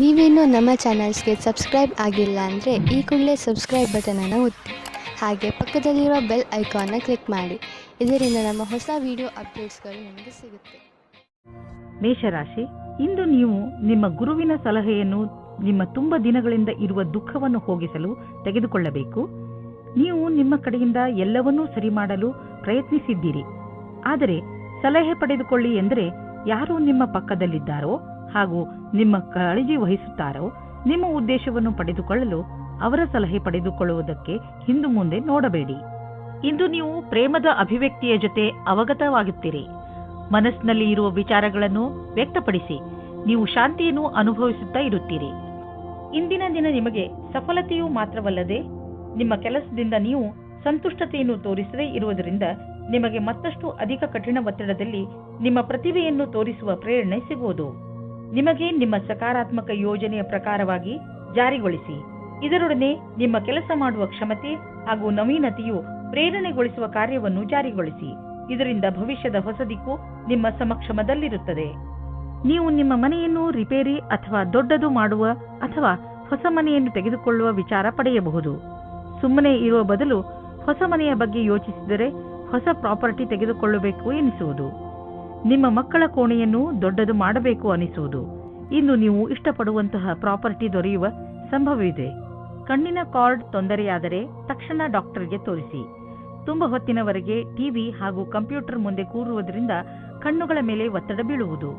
ನೀವೇನೂ ನಮ್ಮ ಚಾನಲ್ಸ್ಗೆ ಸಬ್ಸ್ಕ್ರೈಬ್ ಆಗಿಲ್ಲ ಅಂದರೆ ಈ ಕೂಡಲೇ ಸಬ್ಸ್ಕ್ರೈಬ್ ಬಟನನ್ನು ಒತ್ತಿ ಹಾಗೆ ಪಕ್ಕದಲ್ಲಿರೋ ಬೆಲ್ ಐಕಾನ್ನ ಕ್ಲಿಕ್ ಮಾಡಿ. ಇದರಿಂದ ನಮ್ಮ ಹೊಸ ವಿಡಿಯೋ ಅಪ್ಡೇಟ್ಸ್ಗಳು ನಿಮಗೆ ಸಿಗುತ್ತೆ. ಮೇಷರಾಶಿ, ಇಂದು ನೀವು ನಿಮ್ಮ ಗುರುವಿನ ಸಲಹೆಯನ್ನು ನಿಮ್ಮ ತುಂಬ ದಿನಗಳಿಂದ ಇರುವ ದುಃಖವನ್ನು ಹೋಗಿಸಲು ತೆಗೆದುಕೊಳ್ಳಬೇಕು. ನೀವು ನಿಮ್ಮ ಕಡೆಯಿಂದ ಎಲ್ಲವನ್ನೂ ಸರಿ ಮಾಡಲು ಪ್ರಯತ್ನಿಸಿದ್ದೀರಿ. ಆದರೆ ಸಲಹೆ ಪಡೆದುಕೊಳ್ಳಿ ಎಂದರೆ ಯಾರು ನಿಮ್ಮ ಪಕ್ಕದಲ್ಲಿದ್ದಾರೋ ಹಾಗೂ ನಿಮ್ಮ ಕಾಳಜಿ ವಹಿಸುತ್ತಾರೋ ನಿಮ್ಮ ಉದ್ದೇಶವನ್ನು ಪಡೆದುಕೊಳ್ಳಲು ಅವರ ಸಲಹೆ ಪಡೆದುಕೊಳ್ಳುವುದಕ್ಕೆ ಹಿಂದು ಮುಂದೆ ನೋಡಬೇಡಿ. ಇಂದು ನೀವು ಪ್ರೇಮದ ಅಭಿವ್ಯಕ್ತಿಯ ಜೊತೆ ಅವಗತವಾಗುತ್ತೀರಿ. ಮನಸ್ಸಿನಲ್ಲಿ ಇರುವ ವಿಚಾರಗಳನ್ನು ವ್ಯಕ್ತಪಡಿಸಿ ನೀವು ಶಾಂತಿಯನ್ನು ಅನುಭವಿಸುತ್ತಾ ಇರುತ್ತೀರಿ. ಇಂದಿನ ದಿನ ನಿಮಗೆ ಸಫಲತೆಯೂ ಮಾತ್ರವಲ್ಲದೆ ನಿಮ್ಮ ಕೆಲಸದಿಂದ ನೀವು ಸಂತುಷ್ಟತೆಯನ್ನು ತೋರಿಸದೇ ಇರುವುದರಿಂದ ನಿಮಗೆ ಮತ್ತಷ್ಟು ಅಧಿಕ ಕಠಿಣ ಒತ್ತಡದಲ್ಲಿ ನಿಮ್ಮ ಪ್ರತಿಭೆಯನ್ನು ತೋರಿಸುವ ಪ್ರೇರಣೆ ಸಿಗುವುದು. ನಿಮಗೆ ನಿಮ್ಮ ಸಕಾರಾತ್ಮಕ ಯೋಜನೆಯ ಪ್ರಕಾರವಾಗಿ ಜಾರಿಗೊಳಿಸಿ. ಇದರೊಡನೆ ನಿಮ್ಮ ಕೆಲಸ ಮಾಡುವ ಕ್ಷಮತೆ ಹಾಗೂ ನವೀನತೆಯು ಪ್ರೇರಣೆಗೊಳಿಸುವ ಕಾರ್ಯವನ್ನು ಜಾರಿಗೊಳಿಸಿ. ಇದರಿಂದ ಭವಿಷ್ಯದ ಹೊಸ ದಿಕ್ಕು ನಿಮ್ಮ ಸಮಕ್ಷಮದಲ್ಲಿರುತ್ತದೆ. ನೀವು ನಿಮ್ಮ ಮನೆಯನ್ನು ರಿಪೇರಿ ಅಥವಾ ದೊಡ್ಡದು ಮಾಡುವ ಅಥವಾ ಹೊಸ ಮನೆಯನ್ನು ತೆಗೆದುಕೊಳ್ಳುವ ವಿಚಾರ ಪಡೆಯಬಹುದು. ಸುಮ್ಮನೆ ಇರುವ ಬದಲು ಹೊಸ ಮನೆಯ ಬಗ್ಗೆ ಯೋಚಿಸಿದರೆ ಹೊಸ ಪ್ರಾಪರ್ಟಿ ತೆಗೆದುಕೊಳ್ಳಬೇಕು ಎನಿಸುವುದು. ನಿಮ್ಮ ಮಕ್ಕಳ ಕೋಣೆಯನ್ನು ದೊಡ್ಡದು ಮಾಡಬೇಕು ಅನಿಸುವುದು. ಇಂದು ನೀವು ಇಷ್ಟಪಡುವಂತಹ ಪ್ರಾಪರ್ಟಿ ದೊರೆಯುವ ಸಂಭವವಿದೆ. ಕಣ್ಣಿನ ಕಾರ್ಡ್ ತೊಂದರೆಯಾದರೆ ತಕ್ಷಣ ಡಾಕ್ಟರ್ಗೆ ತೋರಿಸಿ. ತುಂಬ ಹೊತ್ತಿನವರೆಗೆ ಟಿವಿ ಹಾಗೂ ಕಂಪ್ಯೂಟರ್ ಮುಂದೆ ಕೂರುವುದರಿಂದ ಕಣ್ಣುಗಳ ಮೇಲೆ ಒತ್ತಡ ಬೀಳುವುದು.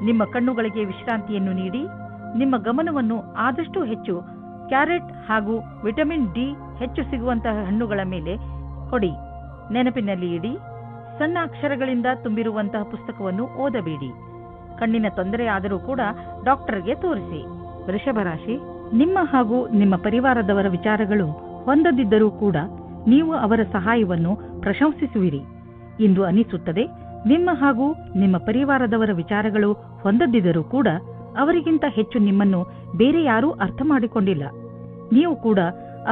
ನಿಮ್ಮ ಕಣ್ಣುಗಳಿಗೆ ವಿಶ್ರಾಂತಿಯನ್ನು ನೀಡಿ. ನಿಮ್ಮ ಗಮನವನ್ನು ಆದಷ್ಟು ಹೆಚ್ಚು ಕ್ಯಾರೆಟ್ ಹಾಗೂ ವಿಟಮಿನ್ ಡಿ ಹೆಚ್ಚು ಸಿಗುವಂತಹ ಹಣ್ಣುಗಳ ಮೇಲೆ ಕೊಡಿ. ನೆನಪಿನಲ್ಲಿ ಇಡಿ, ಸಣ್ಣ ಅಕ್ಷರಗಳಿಂದ ತುಂಬಿರುವಂತಹ ಪುಸ್ತಕವನ್ನು ಓದಬೇಡಿ. ಕಣ್ಣಿನ ತೊಂದರೆ ಆದರೂ ಕೂಡ ಡಾಕ್ಟರ್ಗೆ ತೋರಿಸಿ. ವೃಷಭ ರಾಶಿ, ನಿಮ್ಮ ಹಾಗೂ ನಿಮ್ಮ ಪರಿವಾರದವರ ವಿಚಾರಗಳು ಹೊಂದದಿದ್ದರೂ ಕೂಡ ನೀವು ಅವರ ಸಹಾಯವನ್ನು ಪ್ರಶಂಸಿಸುವಿರಿ. ಇಂದು ಅನಿಸುತ್ತದೆ ನಿಮ್ಮ ಹಾಗೂ ನಿಮ್ಮ ಪರಿವಾರದವರ ವಿಚಾರಗಳು ಹೊಂದದಿದ್ದರೂ ಕೂಡ ಅವರಿಗಿಂತ ಹೆಚ್ಚು ನಿಮ್ಮನ್ನು ಬೇರೆ ಯಾರೂ ಅರ್ಥ ಮಾಡಿಕೊಂಡಿಲ್ಲ. ನೀವು ಕೂಡ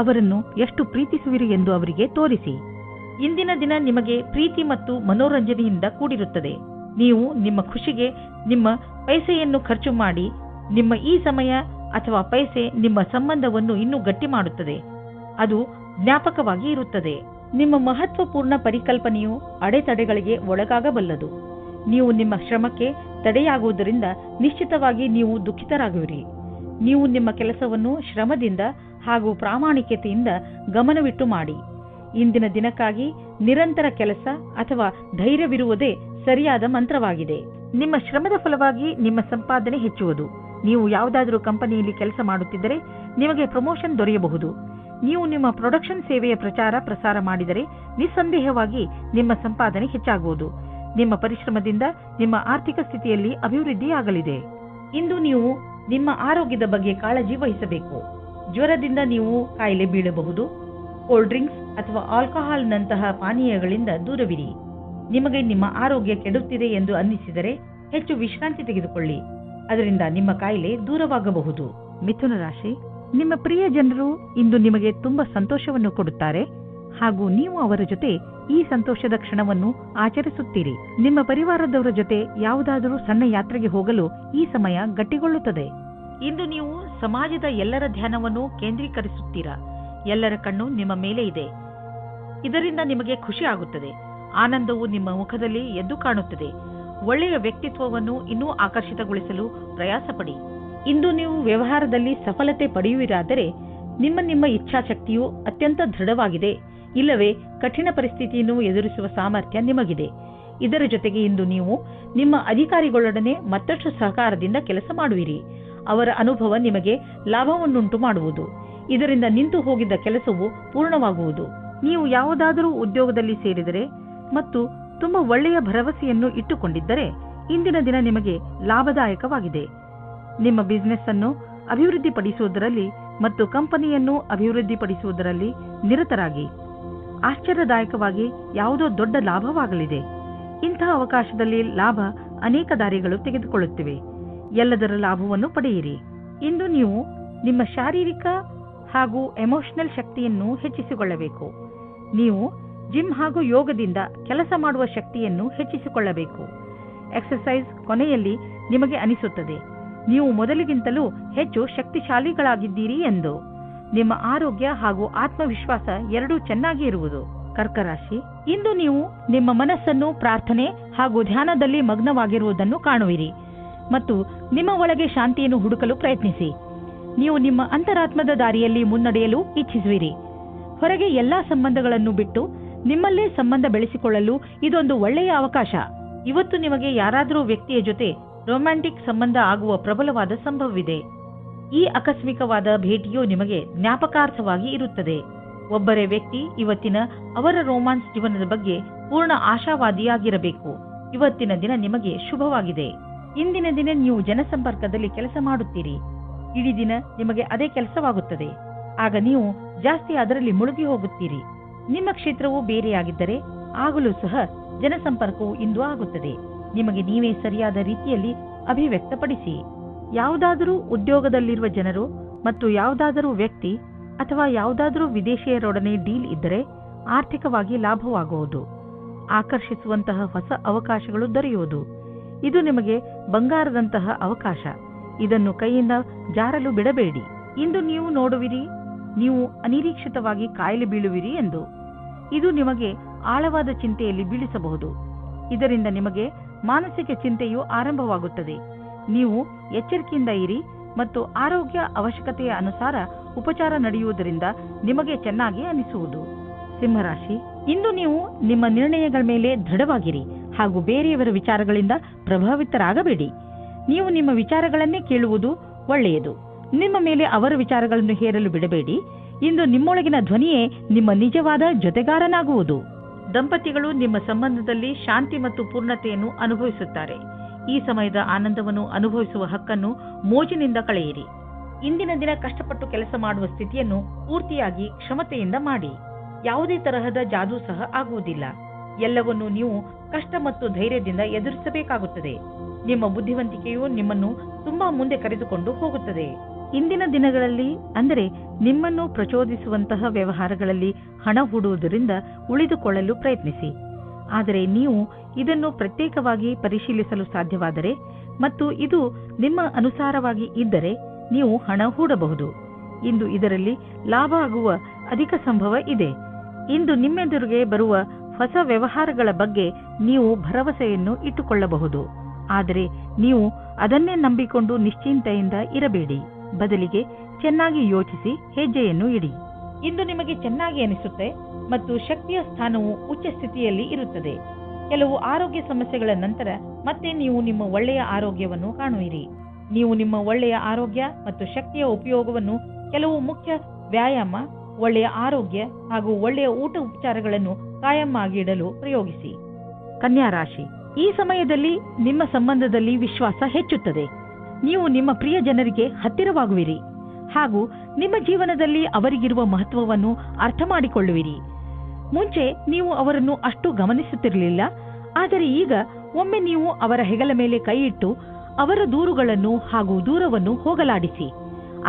ಅವರನ್ನು ಎಷ್ಟು ಪ್ರೀತಿಸುವಿರಿ ಎಂದು ಅವರಿಗೆ ತೋರಿಸಿ. ಇಂದಿನ ದಿನ ನಿಮಗೆ ಪ್ರೀತಿ ಮತ್ತು ಮನೋರಂಜನೆಯಿಂದ ಕೂಡಿರುತ್ತದೆ. ನೀವು ನಿಮ್ಮ ಖುಷಿಗೆ ನಿಮ್ಮ ಪೈಸೆಯನ್ನು ಖರ್ಚು ಮಾಡಿ. ನಿಮ್ಮ ಈ ಸಮಯ ಅಥವಾ ಪೈಸೆ ನಿಮ್ಮ ಸಂಬಂಧವನ್ನು ಇನ್ನೂ ಗಟ್ಟಿ ಮಾಡುತ್ತದೆ. ಅದು ಜ್ಞಾಪಕವಾಗಿ ಇರುತ್ತದೆ. ನಿಮ್ಮ ಮಹತ್ವಪೂರ್ಣ ಪರಿಕಲ್ಪನೆಯು ಅಡೆತಡೆಗಳಿಗೆ ಒಳಗಾಗಬಲ್ಲದು. ನೀವು ನಿಮ್ಮ ಶ್ರಮಕ್ಕೆ ತಡೆಯಾಗುವುದರಿಂದ ನಿಶ್ಚಿತವಾಗಿ ನೀವು ದುಃಖಿತರಾಗುವಿರಿ. ನೀವು ನಿಮ್ಮ ಕೆಲಸವನ್ನು ಶ್ರಮದಿಂದ ಹಾಗೂ ಪ್ರಾಮಾಣಿಕತೆಯಿಂದ ಗಮನವಿಟ್ಟು ಮಾಡಿ. ಇಂದಿನ ದಿನಕ್ಕಾಗಿ ನಿರಂತರ ಕೆಲಸ ಅಥವಾ ಧೈರ್ಯವಿರುವುದೇ ಸರಿಯಾದ ಮಂತ್ರವಾಗಿದೆ. ನಿಮ್ಮ ಶ್ರಮದ ಫಲವಾಗಿ ನಿಮ್ಮ ಸಂಪಾದನೆ ಹೆಚ್ಚುವುದು. ನೀವು ಯಾವುದಾದರೂ ಕಂಪನಿಯಲ್ಲಿ ಕೆಲಸ ಮಾಡುತ್ತಿದ್ದರೆ ನಿಮಗೆ ಪ್ರಮೋಷನ್ ದೊರೆಯಬಹುದು. ನೀವು ನಿಮ್ಮ ಪ್ರೊಡಕ್ಷನ್ ಸೇವೆಯ ಪ್ರಸಾರ ಮಾಡಿದರೆ ನಿಸ್ಸಂದೇಹವಾಗಿ ನಿಮ್ಮ ಸಂಪಾದನೆ ಹೆಚ್ಚಾಗುವುದು. ನಿಮ್ಮ ಪರಿಶ್ರಮದಿಂದ ನಿಮ್ಮ ಆರ್ಥಿಕ ಸ್ಥಿತಿಯಲ್ಲಿ ಅಭಿವೃದ್ಧಿಯಾಗಲಿದೆ. ಇಂದು ನೀವು ನಿಮ್ಮ ಆರೋಗ್ಯದ ಬಗ್ಗೆ ಕಾಳಜಿ ವಹಿಸಬೇಕು. ಜ್ವರದಿಂದ ನೀವು ಕಾಯಿಲೆ ಬೀಳಬಹುದು. ಕೋಲ್ಡ್ ಡ್ರಿಂಕ್ಸ್ ಅಥವಾ ಆಲ್ಕೋಹಾಲ್ನಂತಹ ಪಾನೀಯಗಳಿಂದ ದೂರವಿರಿ. ನಿಮಗೆ ನಿಮ್ಮ ಆರೋಗ್ಯ ಕೆಡುತ್ತಿದೆ ಎಂದು ಅನ್ನಿಸಿದರೆ ಹೆಚ್ಚು ವಿಶ್ರಾಂತಿ ತೆಗೆದುಕೊಳ್ಳಿ. ಅದರಿಂದ ನಿಮ್ಮ ಕಾಯಿಲೆ ದೂರವಾಗಬಹುದು. ಮಿಥುನ ರಾಶಿ, ನಿಮ್ಮ ಪ್ರಿಯ ಜನರು ಇಂದು ನಿಮಗೆ ತುಂಬಾ ಸಂತೋಷವನ್ನು ಕೊಡುತ್ತಾರೆ ಹಾಗೂ ನೀವು ಅವರ ಜೊತೆ ಈ ಸಂತೋಷದ ಕ್ಷಣವನ್ನು ಆಚರಿಸುತ್ತೀರಿ. ನಿಮ್ಮ ಪರಿವಾರದವರ ಜೊತೆ ಯಾವುದಾದರೂ ಸಣ್ಣ ಯಾತ್ರೆಗೆ ಹೋಗಲು ಈ ಸಮಯ ಗಟ್ಟಿಗೊಳ್ಳುತ್ತದೆ. ಇಂದು ನೀವು ಸಮಾಜದ ಎಲ್ಲರ ಧ್ಯಾನವನ್ನು ಕೇಂದ್ರೀಕರಿಸುತ್ತೀರಾ. ಎಲ್ಲರ ಕಣ್ಣು ನಿಮ್ಮ ಮೇಲೆ ಇದೆ. ಇದರಿಂದ ನಿಮಗೆ ಖುಷಿ ಆಗುತ್ತದೆ. ಆನಂದವು ನಿಮ್ಮ ಮುಖದಲ್ಲಿ ಎದ್ದು ಕಾಣುತ್ತದೆ. ಒಳ್ಳೆಯ ವ್ಯಕ್ತಿತ್ವವನ್ನು ಇನ್ನೂ ಆಕರ್ಷಿತಗೊಳಿಸಲು ಪ್ರಯಾಸ ಪಡಿ. ಇಂದು ನೀವು ವ್ಯವಹಾರದಲ್ಲಿ ಸಫಲತೆ ಪಡೆಯುವಿರಾದರೆ ನಿಮ್ಮ ಇಚ್ಛಾಶಕ್ತಿಯು ಅತ್ಯಂತ ದೃಢವಾಗಿದೆ. ಇಲ್ಲವೇ ಕಠಿಣ ಪರಿಸ್ಥಿತಿಯನ್ನು ಎದುರಿಸುವ ಸಾಮರ್ಥ್ಯ ನಿಮಗಿದೆ. ಇದರ ಜೊತೆಗೆ ಇಂದು ನೀವು ನಿಮ್ಮ ಅಧಿಕಾರಿಗಳೊಡನೆ ಮತ್ತಷ್ಟು ಸಹಕಾರದಿಂದ ಕೆಲಸ ಮಾಡುವಿರಿ. ಅವರ ಅನುಭವ ನಿಮಗೆ ಲಾಭವನ್ನುಂಟು ಮಾಡುವುದು. ಇದರಿಂದ ನಿಂತು ಹೋಗಿದ್ದ ಕೆಲಸವು ಪೂರ್ಣವಾಗುವುದು. ನೀವು ಯಾವುದಾದರೂ ಉದ್ಯೋಗದಲ್ಲಿ ಸೇರಿದರೆ ಮತ್ತು ತುಂಬ ಒಳ್ಳೆಯ ಭರವಸೆಯನ್ನು ಇಟ್ಟುಕೊಂಡಿದ್ದರೆ ಇಂದಿನ ದಿನ ನಿಮಗೆ ಲಾಭದಾಯಕವಾಗಿದೆ. ನಿಮ್ಮ ಬಿಸಿನೆಸ್ ಅನ್ನು ಅಭಿವೃದ್ಧಿಪಡಿಸುವುದರಲ್ಲಿ ಮತ್ತು ಕಂಪನಿಯನ್ನು ಅಭಿವೃದ್ಧಿಪಡಿಸುವುದರಲ್ಲಿ ನಿರತರಾಗಿ. ಆಶ್ಚರ್ಯದಾಯಕವಾಗಿ ಯಾವುದೋ ದೊಡ್ಡ ಲಾಭವಾಗಲಿದೆ. ಇಂತಹ ಅವಕಾಶದಲ್ಲಿ ಲಾಭ ಅನೇಕ ದಾರಿಗಳು ತೆಗೆದುಕೊಳ್ಳುತ್ತಿವೆ. ಎಲ್ಲದರ ಲಾಭವನ್ನು ಪಡೆಯಿರಿ. ಇಂದು ನೀವು ನಿಮ್ಮ ಶಾರೀರಿಕ ಹಾಗೂ ಎಮೋಷನಲ್ ಶಕ್ತಿಯನ್ನು ಹೆಚ್ಚಿಸಿಕೊಳ್ಳಬೇಕು. ನೀವು ಜಿಮ್ ಹಾಗೂ ಯೋಗದಿಂದ ಕೆಲಸ ಮಾಡುವ ಶಕ್ತಿಯನ್ನು ಹೆಚ್ಚಿಸಿಕೊಳ್ಳಬೇಕು. ಎಕ್ಸರ್ಸೈಸ್ ಕೊನೆಯಲ್ಲಿ ನಿಮಗೆ ಅನಿಸುತ್ತದೆ ನೀವು ಮೊದಲಿಗಿಂತಲೂ ಹೆಚ್ಚು ಶಕ್ತಿಶಾಲಿಗಳಾಗಿದ್ದೀರಿ ಎಂದು. ನಿಮ್ಮ ಆರೋಗ್ಯ ಹಾಗೂ ಆತ್ಮವಿಶ್ವಾಸ ಎರಡೂ ಚೆನ್ನಾಗಿ ಇರುವುದು. ಕರ್ಕ ರಾಶಿ, ಇಂದು ನೀವು ನಿಮ್ಮ ಮನಸ್ಸನ್ನು ಪ್ರಾರ್ಥನೆ ಹಾಗೂ ಧ್ಯಾನದಲ್ಲಿ ಮಗ್ನವಾಗಿರುವುದನ್ನು ಕಾಣುವಿರಿ ಮತ್ತು ನಿಮ್ಮ ಒಳಗೆ ಶಾಂತಿಯನ್ನು ಹುಡುಕಲು ಪ್ರಯತ್ನಿಸಿ. ನೀವು ನಿಮ್ಮ ಅಂತರಾತ್ಮದ ದಾರಿಯಲ್ಲಿ ಮುನ್ನಡೆಯಲು ಇಚ್ಛಿಸುವಿರಿ. ಹೊರಗೆ ಎಲ್ಲಾ ಸಂಬಂಧಗಳನ್ನು ಬಿಟ್ಟು ನಿಮ್ಮಲ್ಲೇ ಸಂಬಂಧ ಬೆಳೆಸಿಕೊಳ್ಳಲು ಇದೊಂದು ಒಳ್ಳೆಯ ಅವಕಾಶ. ಇವತ್ತು ನಿಮಗೆ ಯಾರಾದರೂ ವ್ಯಕ್ತಿಯ ಜೊತೆ ರೊಮ್ಯಾಂಟಿಕ್ ಸಂಬಂಧ ಆಗುವ ಪ್ರಬಲವಾದ ಸಂಭವವಿದೆ. ಈ ಆಕಸ್ಮಿಕವಾದ ಭೇಟಿಯು ನಿಮಗೆ ಜ್ಞಾಪಕಾರ್ಥವಾಗಿ ಇರುತ್ತದೆ. ಒಬ್ಬರೇ ವ್ಯಕ್ತಿ ಇವತ್ತಿನ ಅವರ ರೋಮಾನ್ಸ್ ಜೀವನದ ಬಗ್ಗೆ ಪೂರ್ಣ ಆಶಾವಾದಿಯಾಗಿರಬೇಕು. ಇವತ್ತಿನ ದಿನ ನಿಮಗೆ ಶುಭವಾಗಿದೆ. ಇಂದಿನ ದಿನ ನೀವು ಜನಸಂಪರ್ಕದಲ್ಲಿ ಕೆಲಸ ಮಾಡುತ್ತೀರಿ. ಇಡೀ ದಿನ ನಿಮಗೆ ಅದೇ ಕೆಲಸವಾಗುತ್ತದೆ. ಆಗ ನೀವು ಜಾಸ್ತಿ ಅದರಲ್ಲಿ ಮುಳುಗಿ ಹೋಗುತ್ತೀರಿ. ನಿಮ್ಮ ಕ್ಷೇತ್ರವು ಬೇರೆಯಾಗಿದ್ದರೆ ಆಗಲೂ ಸಹ ಜನಸಂಪರ್ಕವು ಇಂದು ಆಗುತ್ತದೆ. ನಿಮಗೆ ನೀವೇ ಸರಿಯಾದ ರೀತಿಯಲ್ಲಿ ಅಭಿವ್ಯಕ್ತಪಡಿಸಿ. ಯಾವುದಾದರೂ ಉದ್ಯೋಗದಲ್ಲಿರುವ ಜನರು ಮತ್ತು ಯಾವುದಾದರೂ ವ್ಯಕ್ತಿ ಅಥವಾ ಯಾವುದಾದರೂ ವಿದೇಶಿಯರೊಡನೆ ಡೀಲ್ ಇದ್ದರೆ ಆರ್ಥಿಕವಾಗಿ ಲಾಭವಾಗುವುದು. ಆಕರ್ಷಿಸುವಂತಹ ಹೊಸ ಅವಕಾಶಗಳು ದೊರೆಯುವುದು. ಇದು ನಿಮಗೆ ಬಂಗಾರದಂತಹ ಅವಕಾಶ. ಇದನ್ನು ಕೈಯಿಂದ ಜಾರಲು ಬಿಡಬೇಡಿ. ಇಂದು ನೀವು ನೋಡುವಿರಿ, ನೀವು ಅನಿರೀಕ್ಷಿತವಾಗಿ ಕಾಯಿಲೆ ಬೀಳುವಿರಿ ಎಂದು. ಇದು ನಿಮಗೆ ಆಳವಾದ ಚಿಂತೆಯಲ್ಲಿ ಬೀಳಿಸಬಹುದು. ಇದರಿಂದ ನಿಮಗೆ ಮಾನಸಿಕ ಚಿಂತೆಯು ಆರಂಭವಾಗುತ್ತದೆ. ನೀವು ಎಚ್ಚರಿಕೆಯಿಂದ ಇರಿ ಮತ್ತು ಆರೋಗ್ಯ ಅವಶ್ಯಕತೆಯ ಅನುಸಾರ ಉಪಚಾರ ನಡೆಯುವುದರಿಂದ ನಿಮಗೆ ಚೆನ್ನಾಗಿ ಅನಿಸುವುದು. ಸಿಂಹರಾಶಿ, ಇಂದು ನೀವು ನಿಮ್ಮ ನಿರ್ಣಯಗಳ ಮೇಲೆ ದೃಢವಾಗಿರಿ ಹಾಗೂ ಬೇರೆಯವರ ವಿಚಾರಗಳಿಂದ ಪ್ರಭಾವಿತರಾಗಬೇಡಿ. ನೀವು ನಿಮ್ಮ ವಿಚಾರಗಳನ್ನೇ ಕೇಳುವುದು ಒಳ್ಳೆಯದು. ನಿಮ್ಮ ಮೇಲೆ ಅವರ ವಿಚಾರಗಳನ್ನು ಹೇರಲು ಬಿಡಬೇಡಿ. ಇಂದು ನಿಮ್ಮೊಳಗಿನ ಧ್ವನಿಯೇ ನಿಮ್ಮ ನಿಜವಾದ ಜೊತೆಗಾರನಾಗುವುದು. ದಂಪತಿಗಳು ನಿಮ್ಮ ಸಂಬಂಧದಲ್ಲಿ ಶಾಂತಿ ಮತ್ತು ಪೂರ್ಣತೆಯನ್ನು ಅನುಭವಿಸುತ್ತಾರೆ. ಈ ಸಮಯದ ಆನಂದವನ್ನು ಅನುಭವಿಸುವ ಹಕ್ಕನ್ನು ಮೋಜಿನಿಂದ ಕಳೆಯಿರಿ. ಇಂದಿನ ದಿನ ಕಷ್ಟಪಟ್ಟು ಕೆಲಸ ಮಾಡುವ ಸ್ಥಿತಿಯನ್ನು ಪೂರ್ತಿಯಾಗಿ ಕ್ಷಮತೆಯಿಂದ ಮಾಡಿ. ಯಾವುದೇ ತರಹದ ಜಾದೂ ಸಹ ಆಗುವುದಿಲ್ಲ. ಎಲ್ಲವನ್ನೂ ನೀವು ಕಷ್ಟ ಮತ್ತು ಧೈರ್ಯದಿಂದ ಎದುರಿಸಬೇಕಾಗುತ್ತದೆ. ನಿಮ್ಮ ಬುದ್ಧಿವಂತಿಕೆಯು ನಿಮ್ಮನ್ನು ತುಂಬಾ ಮುಂದೆ ಕರೆದುಕೊಂಡು ಹೋಗುತ್ತದೆ. ಇಂದಿನ ದಿನಗಳಲ್ಲಿ ಅಂದರೆ ನಿಮ್ಮನ್ನು ಪ್ರಚೋದಿಸುವಂತಹ ವ್ಯವಹಾರಗಳಲ್ಲಿ ಹಣ ಹೂಡುವುದರಿಂದ ಉಳಿದುಕೊಳ್ಳಲು ಪ್ರಯತ್ನಿಸಿ. ಆದರೆ ನೀವು ಇದನ್ನು ಪ್ರತ್ಯೇಕವಾಗಿ ಪರಿಶೀಲಿಸಲು ಸಾಧ್ಯವಾದರೆ ಮತ್ತು ಇದು ನಿಮ್ಮ ಅನುಸಾರವಾಗಿ ಇದ್ದರೆ ನೀವು ಹಣ ಹೂಡಬಹುದು. ಇಂದು ಇದರಲ್ಲಿ ಲಾಭ ಆಗುವ ಅಧಿಕ ಸಂಭವ ಇದೆ. ಇಂದು ನಿಮ್ಮೆದುರಿಗೆ ಬರುವ ಹೊಸ ವ್ಯವಹಾರಗಳ ಬಗ್ಗೆ ನೀವು ಭರವಸೆಯನ್ನು ಇಟ್ಟುಕೊಳ್ಳಬಹುದು. ಆದರೆ ನೀವು ಅದನ್ನೇ ನಂಬಿಕೊಂಡು ನಿಶ್ಚಿಂತೆಯಿಂದ ಇರಬೇಡಿ. ಬದಲಿಗೆ ಚೆನ್ನಾಗಿ ಯೋಚಿಸಿ ಹೆಜ್ಜೆಯನ್ನು ಇಡಿ. ಇಂದು ನಿಮಗೆ ಚೆನ್ನಾಗಿ ಅನಿಸುತ್ತೆ ಮತ್ತು ಶಕ್ತಿಯ ಸ್ಥಾನವು ಉಚ್ಚ ಸ್ಥಿತಿಯಲ್ಲಿ ಇರುತ್ತದೆ. ಕೆಲವು ಆರೋಗ್ಯ ಸಮಸ್ಯೆಗಳ ನಂತರ ಮತ್ತೆ ನೀವು ನಿಮ್ಮ ಒಳ್ಳೆಯ ಆರೋಗ್ಯವನ್ನು ಕಾಣುವಿರಿ. ನೀವು ನಿಮ್ಮ ಒಳ್ಳೆಯ ಆರೋಗ್ಯ ಮತ್ತು ಶಕ್ತಿಯ ಉಪಯೋಗವನ್ನು ಕೆಲವು ಮುಖ್ಯ ವ್ಯಾಯಾಮ, ಒಳ್ಳೆಯ ಆರೋಗ್ಯ ಹಾಗೂ ಒಳ್ಳೆಯ ಊಟ ಉಪಚಾರಗಳನ್ನು ಕಾಯಂ ಆಗಿಡಲು ಪ್ರಯೋಗಿಸಿ. ಕನ್ಯಾ ರಾಶಿ, ಈ ಸಮಯದಲ್ಲಿ ನಿಮ್ಮ ಸಂಬಂಧದಲ್ಲಿ ವಿಶ್ವಾಸ ಹೆಚ್ಚುತ್ತದೆ. ನೀವು ನಿಮ್ಮ ಪ್ರಿಯ ಜನರಿಗೆ ಹತ್ತಿರವಾಗುವಿರಿ ಹಾಗೂ ನಿಮ್ಮ ಜೀವನದಲ್ಲಿ ಅವರಿಗಿರುವ ಮಹತ್ವವನ್ನು ಅರ್ಥ ಮಾಡಿಕೊಳ್ಳುವಿರಿ. ಮುಂಚೆ ನೀವು ಅವರನ್ನು ಅಷ್ಟು ಗಮನಿಸುತ್ತಿರಲಿಲ್ಲ, ಆದರೆ ಈಗ ಒಮ್ಮೆ ನೀವು ಅವರ ಹೆಗಲ ಮೇಲೆ ಕೈ ಇಟ್ಟು ಅವರ ದೂರುಗಳನ್ನು ಹಾಗೂ ದೂರವನ್ನು ಹೋಗಲಾಡಿಸಿ.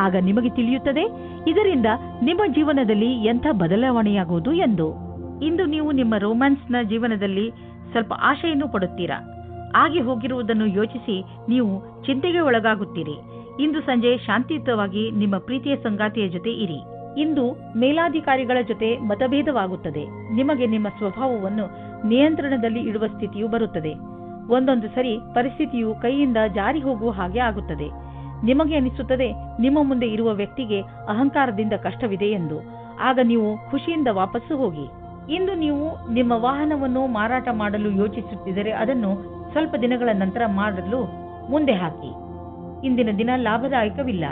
ಆಗ ನಿಮಗೆ ತಿಳಿಯುತ್ತದೆ ಇದರಿಂದ ನಿಮ್ಮ ಜೀವನದಲ್ಲಿ ಎಂಥ ಬದಲಾವಣೆಯಾಗುವುದು ಎಂದು. ಇಂದು ನೀವು ನಿಮ್ಮ ರೋಮ್ಯಾನ್ಸ್ನ ಜೀವನದಲ್ಲಿ ಸ್ವಲ್ಪ ಆಶೆಯನ್ನು ಪಡುತ್ತೀರಾ. ಆಗಿ ಹೋಗಿರುವುದನ್ನು ಯೋಚಿಸಿ ನೀವು ಚಿಂತೆಗೆ ಒಳಗಾಗುತ್ತೀರಿ. ಇಂದು ಸಂಜೆ ಶಾಂತಿಯುತವಾಗಿ ನಿಮ್ಮ ಪ್ರೀತಿಯ ಸಂಗಾತಿಯ ಜೊತೆ ಇರಿ. ಇಂದು ಮೇಲಾಧಿಕಾರಿಗಳ ಜೊತೆ ಮತಭೇದವಾಗುತ್ತದೆ. ನಿಮಗೆ ನಿಮ್ಮ ಸ್ವಭಾವವನ್ನು ನಿಯಂತ್ರಣದಲ್ಲಿ ಇಡುವ ಸ್ಥಿತಿಯು ಬರುತ್ತದೆ. ಒಂದೊಂದು ಸರಿ ಪರಿಸ್ಥಿತಿಯು ಕೈಯಿಂದ ಜಾರಿ ಹೋಗುವ ಹಾಗೆ ಆಗುತ್ತದೆ. ನಿಮಗೆ ಅನಿಸುತ್ತದೆ ನಿಮ್ಮ ಮುಂದೆ ಇರುವ ವ್ಯಕ್ತಿಗೆ ಅಹಂಕಾರದಿಂದ ಕಷ್ಟವಿದೆ ಎಂದು. ಆಗ ನೀವು ಖುಷಿಯಿಂದ ವಾಪಸ್ಸು ಹೋಗಿ. ಇಂದು ನೀವು ನಿಮ್ಮ ವಾಹನವನ್ನು ಮಾರಾಟ ಮಾಡಲು ಯೋಚಿಸುತ್ತಿದ್ದರೆ ಅದನ್ನು ಸ್ವಲ್ಪ ದಿನಗಳ ನಂತರ ಮಾಡಲು ಮುಂದೆ ಹಾಕಿ. ಇಂದಿನ ದಿನ ಲಾಭದಾಯಕವಿಲ್ಲ.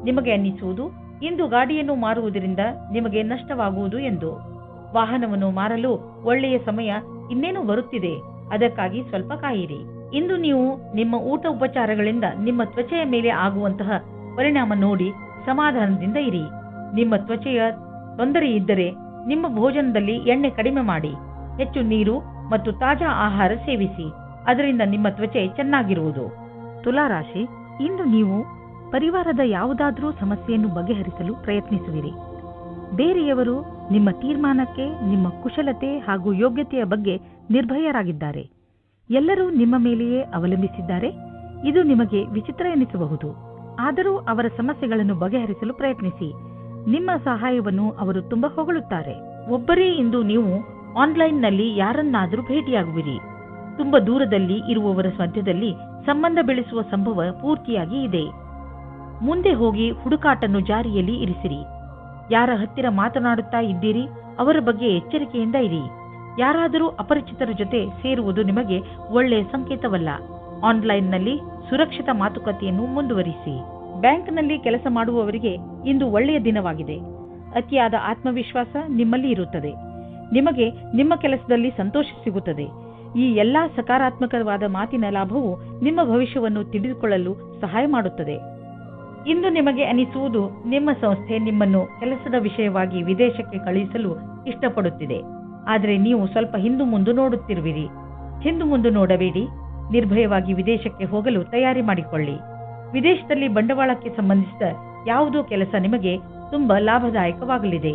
ನಿಮಗೆ ಅನ್ನಿಸುವುದು ಇಂದು ಗಾಡಿಯನ್ನು ಮಾರುವುದರಿಂದ ನಿಮಗೆ ನಷ್ಟವಾಗುವುದು ಎಂದು. ವಾಹನವನ್ನು ಮಾರಲು ಒಳ್ಳೆಯ ಸಮಯ ಇನ್ನೇನು ಬರುತ್ತಿದೆ, ಅದಕ್ಕಾಗಿ ಸ್ವಲ್ಪ ಕಾಯಿರಿ. ಇಂದು ನೀವು ನಿಮ್ಮ ಊಟ ಉಪಚಾರಗಳಿಂದ ನಿಮ್ಮ ತ್ವಚೆಯ ಮೇಲೆ ಆಗುವಂತಹ ಪರಿಣಾಮ ನೋಡಿ ಸಮಾಧಾನದಿಂದ ಇರಿ. ನಿಮ್ಮ ತ್ವಚೆಯ ತೊಂದರೆ ಇದ್ದರೆ ನಿಮ್ಮ ಭೋಜನದಲ್ಲಿ ಎಣ್ಣೆ ಕಡಿಮೆ ಮಾಡಿ. ಹೆಚ್ಚು ನೀರು ಮತ್ತು ತಾಜಾ ಆಹಾರ ಸೇವಿಸಿ. ಅದರಿಂದ ನಿಮ್ಮ ತ್ವಚೆ ಚೆನ್ನಾಗಿರುವುದು. ತುಲಾರಾಶಿ, ಇಂದು ನೀವು ಪರಿವಾರದ ಯಾವುದಾದರೂ ಸಮಸ್ಯೆಯನ್ನು ಬಗೆಹರಿಸಲು ಪ್ರಯತ್ನಿಸುವಿರಿ. ಬೇರೆಯವರು ನಿಮ್ಮ ತೀರ್ಮಾನಕ್ಕೆ, ನಿಮ್ಮ ಕುಶಲತೆ ಹಾಗೂ ಯೋಗ್ಯತೆಯ ಬಗ್ಗೆ ನಿರ್ಭಯರಾಗಿದ್ದಾರೆ. ಎಲ್ಲರೂ ನಿಮ್ಮ ಮೇಲೆಯೇ ಅವಲಂಬಿಸಿದ್ದಾರೆ. ಇದು ನಿಮಗೆ ವಿಚಿತ್ರ ಎನಿಸಬಹುದು. ಆದರೂ ಅವರ ಸಮಸ್ಯೆಗಳನ್ನು ಬಗೆಹರಿಸಲು ಪ್ರಯತ್ನಿಸಿ. ನಿಮ್ಮ ಸಹಾಯವನ್ನು ಅವರು ತುಂಬಾ ಹೊಗಳುತ್ತಾರೆ. ಒಬ್ಬರೇ ಇಂದು ನೀವು ಆನ್ಲೈನ್ನಲ್ಲಿ ಯಾರನ್ನಾದರೂ ಭೇಟಿಯಾಗುವಿರಿ. ತುಂಬಾ ದೂರದಲ್ಲಿ ಇರುವವರ ಮಧ್ಯದಲ್ಲಿ ಸಂಬಂಧ ಬೆಳೆಸುವ ಸಂಭವ ಪೂರ್ತಿಯಾಗಿ ಇದೆ. ಮುಂದೆ ಹೋಗಿ ಹುಡುಕಾಟನ್ನು ಜಾರಿಯಲ್ಲಿ ಇರಿಸಿರಿ. ಯಾರ ಹತ್ತಿರ ಮಾತನಾಡುತ್ತಾ ಇದ್ದೀರಿ ಅವರ ಬಗ್ಗೆ ಎಚ್ಚರಿಕೆಯಿಂದ ಇರಿ. ಯಾರಾದರೂ ಅಪರಿಚಿತರ ಜೊತೆ ಸೇರುವುದು ನಿಮಗೆ ಒಳ್ಳೆಯ ಸಂಕೇತವಲ್ಲ. ಆನ್ಲೈನ್ನಲ್ಲಿ ಸುರಕ್ಷಿತ ಮಾತುಕತೆಯನ್ನು ಮುಂದುವರಿಸಿ. ಬ್ಯಾಂಕ್ನಲ್ಲಿ ಕೆಲಸ ಮಾಡುವವರಿಗೆ ಇಂದು ಒಳ್ಳೆಯ ದಿನವಾಗಿದೆ. ಅತಿಯಾದ ಆತ್ಮವಿಶ್ವಾಸ ನಿಮ್ಮಲ್ಲಿ ಇರುತ್ತದೆ. ನಿಮಗೆ ನಿಮ್ಮ ಕೆಲಸದಲ್ಲಿ ಸಂತೋಷ ಸಿಗುತ್ತದೆ. ಈ ಎಲ್ಲಾ ಸಕಾರಾತ್ಮಕವಾದ ಮಾತಿನ ಲಾಭವು ನಿಮ್ಮ ಭವಿಷ್ಯವನ್ನು ತಿಳಿದುಕೊಳ್ಳಲು ಸಹಾಯ ಮಾಡುತ್ತದೆ. ಇಂದು ನಿಮಗೆ ಅನಿಸುವುದು ನಿಮ್ಮ ಸಂಸ್ಥೆ ನಿಮ್ಮನ್ನು ಕೆಲಸದ ವಿಷಯವಾಗಿ ವಿದೇಶಕ್ಕೆ ಕಳುಹಿಸಲು ಇಷ್ಟಪಡುತ್ತಿದೆ. ಆದರೆ ನೀವು ಸ್ವಲ್ಪ ಹಿಂದು ಮುಂದು ನೋಡುತ್ತಿರುವಿರಿ. ಹಿಂದು ಮುಂದು ನೋಡಬೇಡಿ. ನಿರ್ಭಯವಾಗಿ ವಿದೇಶಕ್ಕೆ ಹೋಗಲು ತಯಾರಿ ಮಾಡಿಕೊಳ್ಳಿ. ವಿದೇಶದಲ್ಲಿ ಬಂಡವಾಳಕ್ಕೆ ಸಂಬಂಧಿಸಿದ ಯಾವುದೋ ಕೆಲಸ ನಿಮಗೆ ತುಂಬಾ ಲಾಭದಾಯಕವಾಗಲಿದೆ.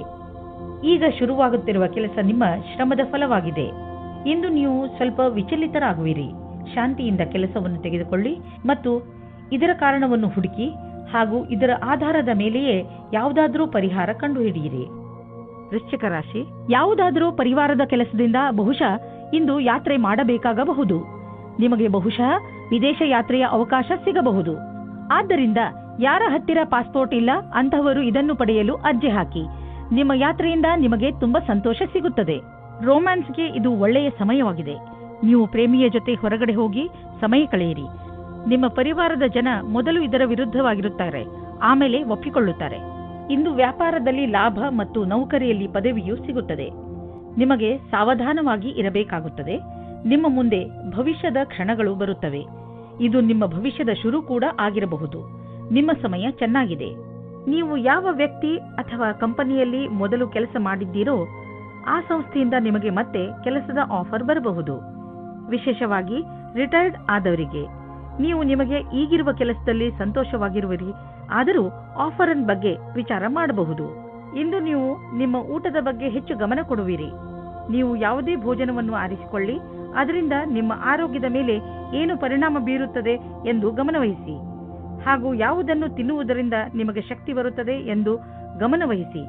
ಈಗ ಶುರುವಾಗುತ್ತಿರುವ ಕೆಲಸ ನಿಮ್ಮ ಶ್ರಮದ ಫಲವಾಗಿದೆ. ಇಂದು ನೀವು ಸ್ವಲ್ಪ ವಿಚಲಿತರಾಗುವಿರಿ. ಶಾಂತಿಯಿಂದ ಕೆಲಸವನ್ನು ತೆಗೆದುಕೊಳ್ಳಿ ಮತ್ತು ಇದರ ಕಾರಣವನ್ನು ಹುಡುಕಿ ಹಾಗೂ ಇದರ ಆಧಾರದ ಮೇಲೆಯೇ ಯಾವುದಾದರೂ ಪರಿಹಾರ ಕಂಡುಹಿಡಿಯಿರಿ. ವೃಶ್ಚಿಕ ರಾಶಿ, ಯಾವುದಾದರೂ ಪರಿವಾರದ ಕೆಲಸದಿಂದ ಬಹುಶಃ ಇಂದು ಯಾತ್ರೆ ಮಾಡಬೇಕಾಗಬಹುದು. ನಿಮಗೆ ಬಹುಶಃ ವಿದೇಶ ಯಾತ್ರೆಯ ಅವಕಾಶ ಸಿಗಬಹುದು. ಆದ್ದರಿಂದ ಯಾರ ಹತ್ತಿರ ಪಾಸ್ಪೋರ್ಟ್ ಇಲ್ಲ ಅಂತಹವರು ಇದನ್ನು ಪಡೆಯಲು ಅರ್ಜಿ ಹಾಕಿ. ನಿಮ್ಮ ಯಾತ್ರೆಯಿಂದ ನಿಮಗೆ ತುಂಬಾ ಸಂತೋಷ ಸಿಗುತ್ತದೆ. ರೋಮ್ಯಾನ್ಸ್ಗೆ ಇದು ಒಳ್ಳೆಯ ಸಮಯವಾಗಿದೆ. ನೀವು ಪ್ರೇಮಿಯ ಜೊತೆ ಹೊರಗಡೆ ಹೋಗಿ ಸಮಯ ಕಳೆಯಿರಿ. ನಿಮ್ಮ ಪರಿವಾರದ ಜನ ಮೊದಲು ಇದರ ವಿರುದ್ಧವಾಗಿರುತ್ತಾರೆ, ಆಮೇಲೆ ಒಪ್ಪಿಕೊಳ್ಳುತ್ತಾರೆ. ಇಂದು ವ್ಯಾಪಾರದಲ್ಲಿ ಲಾಭ ಮತ್ತು ನೌಕರಿಯಲ್ಲಿ ಪದವಿಯೂ ಸಿಗುತ್ತದೆ. ನಿಮಗೆ ಸಾವಧಾನವಾಗಿ ಇರಬೇಕಾಗುತ್ತದೆ. ನಿಮ್ಮ ಮುಂದೆ ಭವಿಷ್ಯದ ಕ್ಷಣಗಳು ಬರುತ್ತವೆ. ಇದು ನಿಮ್ಮ ಭವಿಷ್ಯದ ಶುರು ಕೂಡ ಆಗಿರಬಹುದು. ನಿಮ್ಮ ಸಮಯ ಚೆನ್ನಾಗಿದೆ. ನೀವು ಯಾವ ವ್ಯಕ್ತಿ ಅಥವಾ ಕಂಪನಿಯಲ್ಲಿ ಮೊದಲು ಕೆಲಸ ಮಾಡಿದ್ದೀರೋ ಆ ಸಂಸ್ಥೆಯಿಂದ ನಿಮಗೆ ಮತ್ತೆ ಕೆಲಸದ ಆಫರ್ ಬರಬಹುದು. ವಿಶೇಷವಾಗಿ ರಿಟೈರ್ಡ್ ಆದವರಿಗೆ ನೀವು ನಿಮಗೆ ಈಗಿರುವ ಕೆಲಸದಲ್ಲಿ ಸಂತೋಷವಾಗಿರುವಿರಿ, ಆದರೂ ಆಫರ್ ಬಗ್ಗೆ ವಿಚಾರ ಮಾಡಬಹುದು. ಇಂದು ನೀವು ನಿಮ್ಮ ಊಟದ ಬಗ್ಗೆ ಹೆಚ್ಚು ಗಮನ ಕೊಡುವಿರಿ. ನೀವು ಯಾವುದೇ ಭೋಜನವನ್ನು ಆರಿಸಿಕೊಳ್ಳಿ, ಅದರಿಂದ ನಿಮ್ಮ ಆರೋಗ್ಯದ ಮೇಲೆ ಏನು ಪರಿಣಾಮ ಬೀರುತ್ತದೆ ಎಂದು ಗಮನವಹಿಸಿ ಹಾಗೂ ಯಾವುದನ್ನು ತಿನ್ನುವುದರಿಂದ ನಿಮಗೆ ಶಕ್ತಿ ಬರುತ್ತದೆ ಎಂದು ಗಮನವಹಿಸಿ.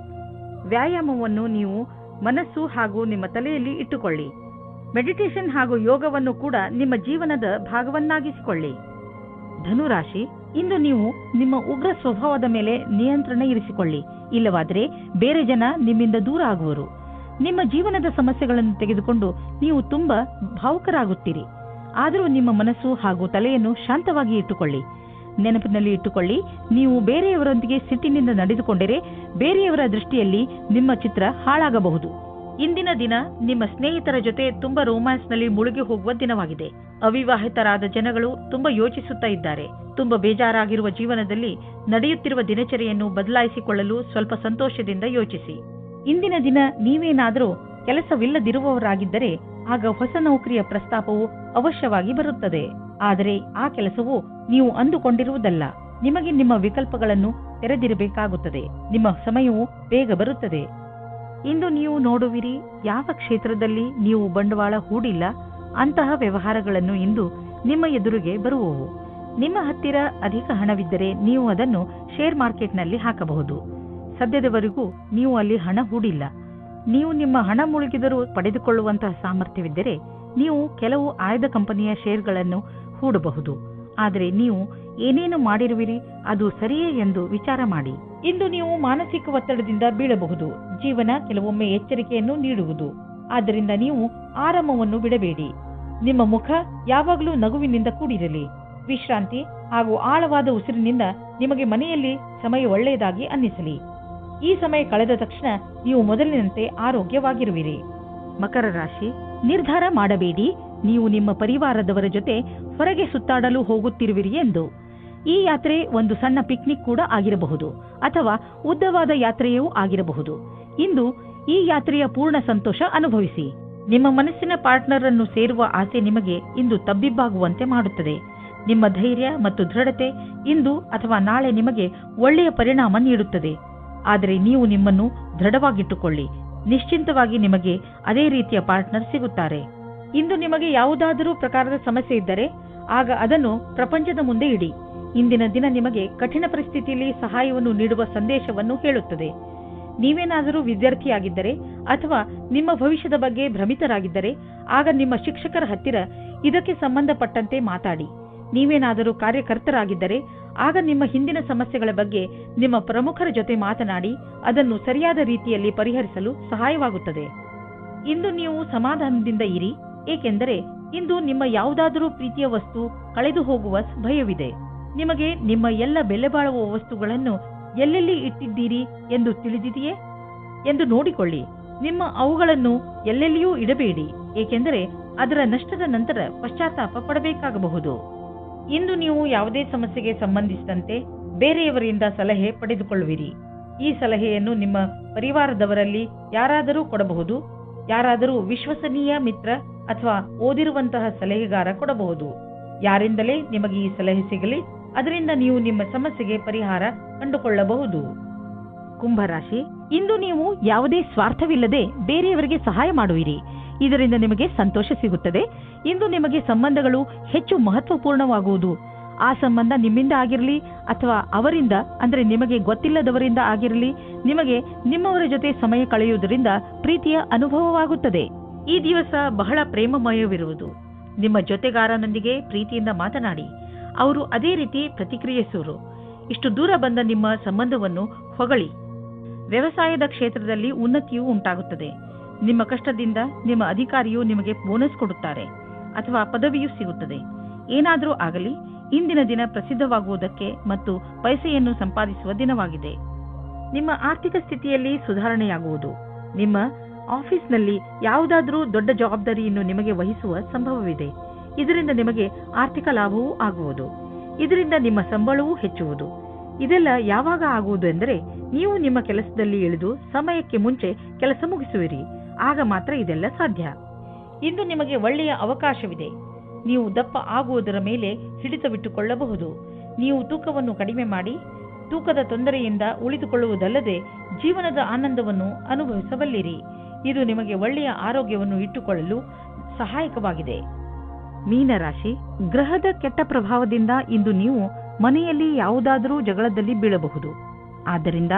ವ್ಯಾಯಾಮವನ್ನು ನೀವು ಮನಸ್ಸು ಹಾಗೂ ನಿಮ್ಮ ತಲೆಯಲ್ಲಿ ಇಟ್ಟುಕೊಳ್ಳಿ. ಮೆಡಿಟೇಷನ್ ಹಾಗೂ ಯೋಗವನ್ನು ಕೂಡ ನಿಮ್ಮ ಜೀವನದ ಭಾಗವನ್ನಾಗಿಸಿಕೊಳ್ಳಿ. ಧನುರಾಶಿ, ಇಂದು ನೀವು ನಿಮ್ಮ ಉಗ್ರ ಸ್ವಭಾವದ ಮೇಲೆ ನಿಯಂತ್ರಣ ಇರಿಸಿಕೊಳ್ಳಿ. ಇಲ್ಲವಾದರೆ ಬೇರೆ ಜನ ನಿಮ್ಮಿಂದ ದೂರ ಆಗುವರು. ನಿಮ್ಮ ಜೀವನದ ಸಮಸ್ಯೆಗಳನ್ನು ತೆಗೆದುಕೊಂಡು ನೀವು ತುಂಬಾ ಭಾವುಕರಾಗುತ್ತೀರಿ. ಆದರೂ ನಿಮ್ಮ ಮನಸ್ಸು ಹಾಗೂ ತಲೆಯನ್ನು ಶಾಂತವಾಗಿ ಇಟ್ಟುಕೊಳ್ಳಿ. ನೆನಪಿನಲ್ಲಿ ಇಟ್ಟುಕೊಳ್ಳಿ, ನೀವು ಬೇರೆಯವರೊಂದಿಗೆ ಸಿಟ್ಟಿನಿಂದ ನಡೆದುಕೊಂಡರೆ ಬೇರೆಯವರ ದೃಷ್ಟಿಯಲ್ಲಿ ನಿಮ್ಮ ಚಿತ್ರ ಹಾಳಾಗಬಹುದು. ಇಂದಿನ ದಿನ ನಿಮ್ಮ ಸ್ನೇಹಿತರ ಜೊತೆ ತುಂಬಾ ರೋಮ್ಯಾನ್ಸ್ನಲ್ಲಿ ಮುಳುಗಿ ಹೋಗುವ ದಿನವಾಗಿದೆ. ಅವಿವಾಹಿತರಾದ ಜನಗಳು ತುಂಬಾ ಯೋಚಿಸುತ್ತಾ ಇದ್ದಾರೆ. ತುಂಬಾ ಬೇಜಾರಾಗಿರುವ ಜೀವನದಲ್ಲಿ ನಡೆಯುತ್ತಿರುವ ದಿನಚರಿಯನ್ನು ಬದಲಾಯಿಸಿಕೊಳ್ಳಲು ಸ್ವಲ್ಪ ಸಂತೋಷದಿಂದ ಯೋಚಿಸಿ. ಇಂದಿನ ದಿನ ನೀವೇನಾದರೂ ಕೆಲಸವಿಲ್ಲದಿರುವವರಾಗಿದ್ದರೆ ಆಗ ಹೊಸ ನೌಕರಿಯ ಪ್ರಸ್ತಾಪವು ಅವಶ್ಯವಾಗಿ ಬರುತ್ತದೆ. ಆದರೆ ಆ ಕೆಲಸವು ನೀವು ಅಂದುಕೊಂಡಿರುವುದಲ್ಲ. ನಿಮಗೆ ನಿಮ್ಮ ವಿಕಲ್ಪಗಳನ್ನು ತೆರೆದಿರಬೇಕಾಗುತ್ತದೆ. ನಿಮ್ಮ ಸಮಯವು ಬೇಗ ಬರುತ್ತದೆ. ಇಂದು ನೀವು ನೋಡುವಿರಿ, ಯಾವ ಕ್ಷೇತ್ರದಲ್ಲಿ ನೀವು ಬಂಡವಾಳ ಹೂಡಿಲ್ಲ ಅಂತಹ ವ್ಯವಹಾರಗಳನ್ನು ಇಂದು ನಿಮ್ಮ ಎದುರಿಗೆ ಬರುವವು. ನಿಮ್ಮ ಹತ್ತಿರ ಅಧಿಕ ಹಣವಿದ್ದರೆ ನೀವು ಅದನ್ನು ಶೇರ್ ಮಾರ್ಕೆಟ್ನಲ್ಲಿ ಹಾಕಬಹುದು. ಸದ್ಯದವರೆಗೂ ನೀವು ಅಲ್ಲಿ ಹಣ ಹೂಡಿಲ್ಲ. ನೀವು ನಿಮ್ಮ ಹಣ ಮುಳುಗಿದರೂ ಪಡೆದುಕೊಳ್ಳುವಂತಹ ಸಾಮರ್ಥ್ಯವಿದ್ದರೆ ನೀವು ಕೆಲವು ಆಯ್ದ ಕಂಪನಿಯ ಶೇರ್ಗಳನ್ನು ಹೂಡಬಹುದು. ಆದರೆ ನೀವು ಏನೇನು ಮಾಡಿರುವಿರಿ ಅದು ಸರಿಯೇ ಎಂದು ವಿಚಾರ ಮಾಡಿ. ಇಂದು ನೀವು ಮಾನಸಿಕ ಒತ್ತಡದಿಂದ ಬೀಳಬಹುದು. ಜೀವನ ಕೆಲವೊಮ್ಮೆ ಎಚ್ಚರಿಕೆಯನ್ನು ನೀಡುವುದು. ಆದ್ದರಿಂದ ನೀವು ಆರಾಮವನ್ನು ಬಿಡಬೇಡಿ. ನಿಮ್ಮ ಮುಖ ಯಾವಾಗಲೂ ನಗುವಿನಿಂದ ಕೂಡಿರಲಿ. ವಿಶ್ರಾಂತಿ ಹಾಗೂ ಆಳವಾದ ಉಸಿರಿನಿಂದ ನಿಮಗೆ ಮನೆಯಲ್ಲಿ ಸಮಯ ಒಳ್ಳೆಯದಾಗಿ ಅನ್ನಿಸಲಿ. ಈ ಸಮಯ ಕಳೆದ ತಕ್ಷಣ ನೀವು ಮೊದಲಿನಂತೆ ಆರೋಗ್ಯವಾಗಿರುವಿರಿ. ಮಕರ ರಾಶಿ, ನಿರ್ಧಾರ ಮಾಡಬೇಡಿ. ನೀವು ನಿಮ್ಮ ಪರಿವಾರದವರ ಜೊತೆ ಹೊರಗೆ ಸುತ್ತಾಡಲು ಹೋಗುತ್ತಿರುವಿರಿ ಎಂದು. ಈ ಯಾತ್ರೆ ಒಂದು ಸಣ್ಣ ಪಿಕ್ನಿಕ್ ಕೂಡ ಆಗಿರಬಹುದು ಅಥವಾ ಉದ್ದವಾದ ಯಾತ್ರೆಯೂ ಆಗಿರಬಹುದು. ಇಂದು ಈ ಯಾತ್ರೆಯ ಪೂರ್ಣ ಸಂತೋಷ ಅನುಭವಿಸಿ. ನಿಮ್ಮ ಮನಸ್ಸಿನ ಪಾರ್ಟ್ನರ್ ಅನ್ನು ಸೇರುವ ಆಸೆ ನಿಮಗೆ ಇಂದು ತಬ್ಬಿಬ್ಬಾಗುವಂತೆ ಮಾಡುತ್ತದೆ. ನಿಮ್ಮ ಧೈರ್ಯ ಮತ್ತು ದೃಢತೆ ಇಂದು ಅಥವಾ ನಾಳೆ ನಿಮಗೆ ಒಳ್ಳೆಯ ಪರಿಣಾಮ ನೀಡುತ್ತದೆ. ಆದರೆ ನೀವು ನಿಮ್ಮನ್ನು ದೃಢವಾಗಿಟ್ಟುಕೊಳ್ಳಿ. ನಿಶ್ಚಿಂತವಾಗಿ ನಿಮಗೆ ಅದೇ ರೀತಿಯ ಪಾರ್ಟ್ನರ್ ಸಿಗುತ್ತಾರೆ. ಇಂದು ನಿಮಗೆ ಯಾವುದಾದರೂ ಪ್ರಕಾರದ ಸಮಸ್ಯೆ ಇದ್ದರೆ ಆಗ ಅದನ್ನು ಪ್ರಪಂಚದ ಮುಂದೆ ಇಡಿ. ಇಂದಿನ ದಿನ ನಿಮಗೆ ಕಠಿಣ ಪರಿಸ್ಥಿತಿಯಲ್ಲಿ ಸಹಾಯವನ್ನು ನೀಡುವ ಸಂದೇಶವನ್ನು ಹೇಳುತ್ತದೆ. ನೀವೇನಾದರೂ ವಿದ್ಯಾರ್ಥಿಯಾಗಿದ್ದರೆ ಅಥವಾ ನಿಮ್ಮ ಭವಿಷ್ಯದ ಬಗ್ಗೆ ಭ್ರಮಿತರಾಗಿದ್ದರೆ ಆಗ ನಿಮ್ಮ ಶಿಕ್ಷಕರ ಹತ್ತಿರ ಇದಕ್ಕೆ ಸಂಬಂಧಪಟ್ಟಂತೆ ಮಾತಾಡಿ. ನೀವೇನಾದರೂ ಕಾರ್ಯಕರ್ತರಾಗಿದ್ದರೆ ಆಗ ನಿಮ್ಮ ಹಿಂದಿನ ಸಮಸ್ಯೆಗಳ ಬಗ್ಗೆ ನಿಮ್ಮ ಪ್ರಮುಖರ ಜೊತೆ ಮಾತನಾಡಿ ಅದನ್ನು ಸರಿಯಾದ ರೀತಿಯಲ್ಲಿ ಪರಿಹರಿಸಲು ಸಹಾಯವಾಗುತ್ತದೆ. ಇಂದು ನೀವು ಸಮಾಧಾನದಿಂದ ಇರಿ, ಏಕೆಂದರೆ ಇಂದು ನಿಮ್ಮ ಯಾವುದಾದರೂ ಪ್ರೀತಿಯ ವಸ್ತು ಕಳೆದು ಹೋಗುವ ಭಯವಿದೆ. ನಿಮಗೆ ನಿಮ್ಮ ಎಲ್ಲ ಬೆಲೆಬಾಳುವ ವಸ್ತುಗಳನ್ನು ಎಲ್ಲೆಲ್ಲಿ ಇಟ್ಟಿದ್ದೀರಿ ಎಂದು ತಿಳಿದಿದೆಯೇ ಎಂದು ನೋಡಿಕೊಳ್ಳಿ. ನಿಮ್ಮ ಅವುಗಳನ್ನು ಎಲ್ಲೆಲ್ಲಿಯೂ ಇಡಬೇಡಿ, ಏಕೆಂದರೆ ಅದರ ನಷ್ಟದ ನಂತರ ಪಶ್ಚಾತ್ತಾಪ ಪಡಬೇಕಾಗಬಹುದು. ಇಂದು ನೀವು ಯಾವುದೇ ಸಮಸ್ಯೆಗೆ ಸಂಬಂಧಿಸಿದಂತೆ ಬೇರೆಯವರಿಂದ ಸಲಹೆ ಪಡೆದುಕೊಳ್ಳುವಿರಿ. ಈ ಸಲಹೆಯನ್ನು ನಿಮ್ಮ ಪರಿವಾರದವರಲ್ಲಿ ಯಾರಾದರೂ ಕೊಡಬಹುದು. ಯಾರಾದರೂ ವಿಶ್ವಸನೀಯ ಮಿತ್ರ ಅಥವಾ ಓದಿರುವಂತಹ ಸಲಹೆಗಾರ ಕೊಡಬಹುದು. ಯಾರಿಂದಲೇ ನಿಮಗೆ ಈ ಸಲಹೆ ಸಿಗಲಿ, ಅದರಿಂದ ನೀವು ನಿಮ್ಮ ಸಮಸ್ಯೆಗೆ ಪರಿಹಾರ ಕಂಡುಕೊಳ್ಳಬಹುದು. ಕುಂಭರಾಶಿ, ಇಂದು ನೀವು ಯಾವುದೇ ಸ್ವಾರ್ಥವಿಲ್ಲದೆ ಬೇರೆಯವರಿಗೆ ಸಹಾಯ ಮಾಡುವಿರಿ. ಇದರಿಂದ ನಿಮಗೆ ಸಂತೋಷ ಸಿಗುತ್ತದೆ. ಇಂದು ನಿಮಗೆ ಸಂಬಂಧಗಳು ಹೆಚ್ಚು ಮಹತ್ವಪೂರ್ಣವಾಗುವುದು. ಆ ಸಂಬಂಧ ನಿಮ್ಮಿಂದ ಆಗಿರಲಿ ಅಥವಾ ಅವರಿಂದ, ಅಂದರೆ ನಿಮಗೆ ಗೊತ್ತಿಲ್ಲದವರಿಂದ ಆಗಿರಲಿ, ನಿಮಗೆ ನಿಮ್ಮವರ ಜೊತೆ ಸಮಯ ಕಳೆಯುವುದರಿಂದ ಪ್ರೀತಿಯ ಅನುಭವವಾಗುತ್ತದೆ. ಈ ದಿವಸ ಬಹಳ ಪ್ರೇಮಮಯವಿರುವುದು. ನಿಮ್ಮ ಜೊತೆಗಾರನೊಂದಿಗೆ ಪ್ರೀತಿಯಿಂದ ಮಾತನಾಡಿ. ಅವರು ಅದೇ ರೀತಿ ಪ್ರತಿಕ್ರಿಯಿಸುವರು. ಇಷ್ಟು ದೂರ ಬಂದ ನಿಮ್ಮ ಸಂಬಂಧವನ್ನು ಹೊಗಳಿ. ವ್ಯವಸಾಯದ ಕ್ಷೇತ್ರದಲ್ಲಿ ಉನ್ನತಿಯೂ ಉಂಟಾಗುತ್ತದೆ. ನಿಮ್ಮ ಕಷ್ಟದಿಂದ ನಿಮ್ಮ ಅಧಿಕಾರಿಯು ನಿಮಗೆ ಬೋನಸ್ ಕೊಡುತ್ತಾರೆ ಅಥವಾ ಪದವಿಯೂ ಸಿಗುತ್ತದೆ. ಏನಾದರೂ ಆಗಲಿ, ಇಂದಿನ ದಿನ ಪ್ರಸಿದ್ಧವಾಗುವುದಕ್ಕೆ ಮತ್ತು ಪೈಸೆಯನ್ನು ಸಂಪಾದಿಸುವ ದಿನವಾಗಿದೆ. ನಿಮ್ಮ ಆರ್ಥಿಕ ಸ್ಥಿತಿಯಲ್ಲಿ ಸುಧಾರಣೆಯಾಗುವುದು. ನಿಮ್ಮ ಆಫೀಸ್ನಲ್ಲಿ ಯಾವುದಾದರೂ ದೊಡ್ಡ ಜವಾಬ್ದಾರಿಯನ್ನು ನಿಮಗೆ ವಹಿಸುವ ಸಂಭವವಿದೆ. ಇದರಿಂದ ನಿಮಗೆ ಆರ್ಥಿಕ ಲಾಭವೂ ಆಗುವುದು. ಇದರಿಂದ ನಿಮ್ಮ ಸಂಬಳವೂ ಹೆಚ್ಚುವುದು. ಇದೆಲ್ಲ ಯಾವಾಗ ಆಗುವುದು ಎಂದರೆ ನೀವು ನಿಮ್ಮ ಕೆಲಸದಲ್ಲಿ ಇಳಿದು ಸಮಯಕ್ಕೆ ಮುಂಚೆ ಕೆಲಸ ಮುಗಿಸುವಿರಿ. ಆಗ ಮಾತ್ರ ಇದೆಲ್ಲ ಸಾಧ್ಯ. ಇಂದು ನಿಮಗೆ ಒಳ್ಳೆಯ ಅವಕಾಶವಿದೆ. ನೀವು ದಪ್ಪ ಆಗುವುದರ ಮೇಲೆ ಹಿಡಿತವಿಟ್ಟುಕೊಳ್ಳಬಹುದು. ನೀವು ತೂಕವನ್ನು ಕಡಿಮೆ ಮಾಡಿ ತೂಕದ ತೊಂದರೆಯಿಂದ ಉಳಿದುಕೊಳ್ಳುವುದಲ್ಲದೆ ಜೀವನದ ಆನಂದವನ್ನು ಅನುಭವಿಸಬಲ್ಲಿರಿ. ಇದು ನಿಮಗೆ ಒಳ್ಳೆಯ ಆರೋಗ್ಯವನ್ನು ಇಟ್ಟುಕೊಳ್ಳಲು ಸಹಾಯಕವಾಗಿದೆ. ಮೀನರಾಶಿ, ಗ್ರಹದ ಕೆಟ್ಟ ಪ್ರಭಾವದಿಂದ ಇಂದು ನೀವು ಮನೆಯಲ್ಲಿ ಯಾವುದಾದರೂ ಜಗಳದಲ್ಲಿ ಬೀಳಬಹುದು. ಆದ್ದರಿಂದ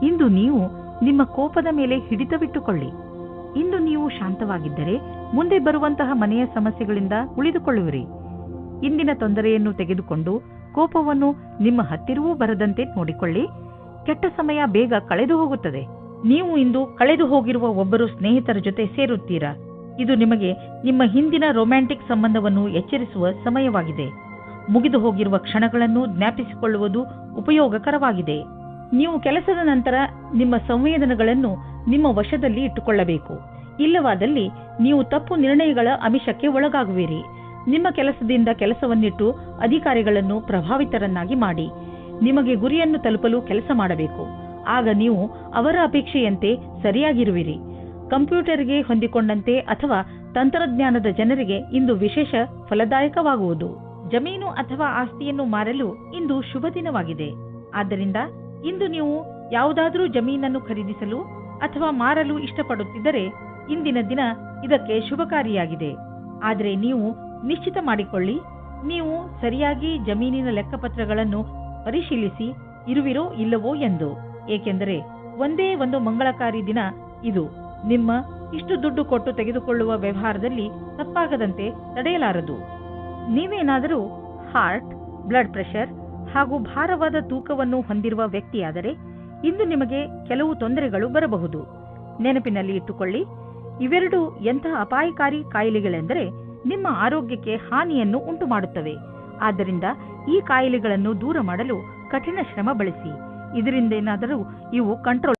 ಇಂದು ನೀವು ನಿಮ್ಮ ಕೋಪದ ಮೇಲೆ ಹಿಡಿತವಿಟ್ಟುಕೊಳ್ಳಿ. ಇಂದು ನೀವು ಶಾಂತವಾಗಿದ್ದರೆ ಮುಂದೆ ಬರುವಂತಹ ಮನೆಯ ಸಮಸ್ಯೆಗಳಿಂದ ಉಳಿದುಕೊಳ್ಳುವಿರಿ. ಇಂದಿನ ತೊಂದರೆಯನ್ನು ತೆಗೆದುಕೊಂಡು ಕೋಪವನ್ನು ನಿಮ್ಮ ಹತ್ತಿರವೂ ಬರದಂತೆ ನೋಡಿಕೊಳ್ಳಿ. ಕೆಟ್ಟ ಸಮಯ ಬೇಗ ಕಳೆದು ಹೋಗುತ್ತದೆ. ನೀವು ಇಂದು ಕಳೆದು ಹೋಗಿರುವ ಒಬ್ಬರು ಸ್ನೇಹಿತರ ಜೊತೆ ಸೇರುತ್ತೀರಾ. ಇದು ನಿಮಗೆ ನಿಮ್ಮ ಹಿಂದಿನ ರೊಮ್ಯಾಂಟಿಕ್ ಸಂಬಂಧವನ್ನು ಎಚ್ಚರಿಸುವ ಸಮಯವಾಗಿದೆ. ಮುಗಿದು ಹೋಗಿರುವ ಕ್ಷಣಗಳನ್ನು ಜ್ಞಾಪಿಸಿಕೊಳ್ಳುವುದು ಉಪಯೋಗಕರವಾಗಿದೆ. ನೀವು ಕೆಲಸದ ನಂತರ ನಿಮ್ಮ ಸಂವೇದನೆಗಳನ್ನು ನಿಮ್ಮ ವಶದಲ್ಲಿ ಇಟ್ಟುಕೊಳ್ಳಬೇಕು. ಇಲ್ಲವಾದಲ್ಲಿ ನೀವು ತಪ್ಪು ನಿರ್ಣಯಗಳ ಆಮಿಷಕ್ಕೆ ಒಳಗಾಗುವಿರಿ. ನಿಮ್ಮ ಕೆಲಸದಿಂದ ಕೆಲಸವನ್ನಿಟ್ಟು ಅಧಿಕಾರಿಗಳನ್ನು ಪ್ರಭಾವಿತರನ್ನಾಗಿ ಮಾಡಿ. ನಿಮಗೆ ಗುರಿಯನ್ನು ತಲುಪಲು ಕೆಲಸ ಮಾಡಬೇಕು. ಆಗ ನೀವು ಅವರ ಅಪೇಕ್ಷೆಯಂತೆ ಸರಿಯಾಗಿರುವಿರಿ. ಕಂಪ್ಯೂಟರ್ಗೆ ಹೊಂದಿಕೊಂಡಂತೆ ಅಥವಾ ತಂತ್ರಜ್ಞಾನದ ಜನರಿಗೆ ಇಂದು ವಿಶೇಷ ಫಲದಾಯಕವಾಗುವುದು. ಜಮೀನು ಅಥವಾ ಆಸ್ತಿಯನ್ನು ಮಾರಲು ಇಂದು ಶುಭ ದಿನವಾಗಿದೆ. ಆದ್ದರಿಂದ ಇಂದು ನೀವು ಯಾವುದಾದರೂ ಜಮೀನನ್ನು ಖರೀದಿಸಲು ಅಥವಾ ಮಾರಲು ಇಷ್ಟಪಡುತ್ತಿದ್ದರೆ ಇಂದಿನ ದಿನ ಇದಕ್ಕೆ ಶುಭಕಾರಿಯಾಗಿದೆ. ಆದರೆ ನೀವು ನಿಶ್ಚಿತ ಮಾಡಿಕೊಳ್ಳಿ, ನೀವು ಸರಿಯಾಗಿ ಜಮೀನಿನ ಲೆಕ್ಕಪತ್ರಗಳನ್ನು ಪರಿಶೀಲಿಸಿ ಇರುವಿರೋ ಇಲ್ಲವೋ ಎಂದು. ಏಕೆಂದರೆ ಒಂದೇ ಒಂದು ಮಂಗಳಕಾರಿ ದಿನ ಇದು. ನಿಮ್ಮ ಇಷ್ಟು ದುಡ್ಡು ಕೊಟ್ಟು ತೆಗೆದುಕೊಳ್ಳುವ ವ್ಯವಹಾರದಲ್ಲಿ ತಪ್ಪಾಗದಂತೆ ತಡೆಯಲಾರದು. ನೀವೇನಾದರೂ ಹಾರ್ಟ್, ಬ್ಲಡ್ ಪ್ರೆಷರ್ ಹಾಗೂ ಭಾರವಾದ ತೂಕವನ್ನು ಹೊಂದಿರುವ ವ್ಯಕ್ತಿಯಾದರೆ ಇಂದು ನಿಮಗೆ ಕೆಲವು ತೊಂದರೆಗಳು ಬರಬಹುದು. ನೆನಪಿನಲ್ಲಿ ಇಟ್ಟುಕೊಳ್ಳಿ, ಇವೆರಡು ಎಂತಹ ಅಪಾಯಕಾರಿ ಕಾಯಿಲೆಗಳೆಂದರೆ ನಿಮ್ಮ ಆರೋಗ್ಯಕ್ಕೆ ಹಾನಿಯನ್ನು ಉಂಟು ಮಾಡುತ್ತವೆ. ಆದ್ದರಿಂದ ಈ ಕಾಯಿಲೆಗಳನ್ನು ದೂರ ಮಾಡಲು ಕಠಿಣ ಶ್ರಮ ಬಳಸಿ. ಇದರಿಂದೇನಾದರೂ ಇವು ಕಂಟ್ರೋಲ್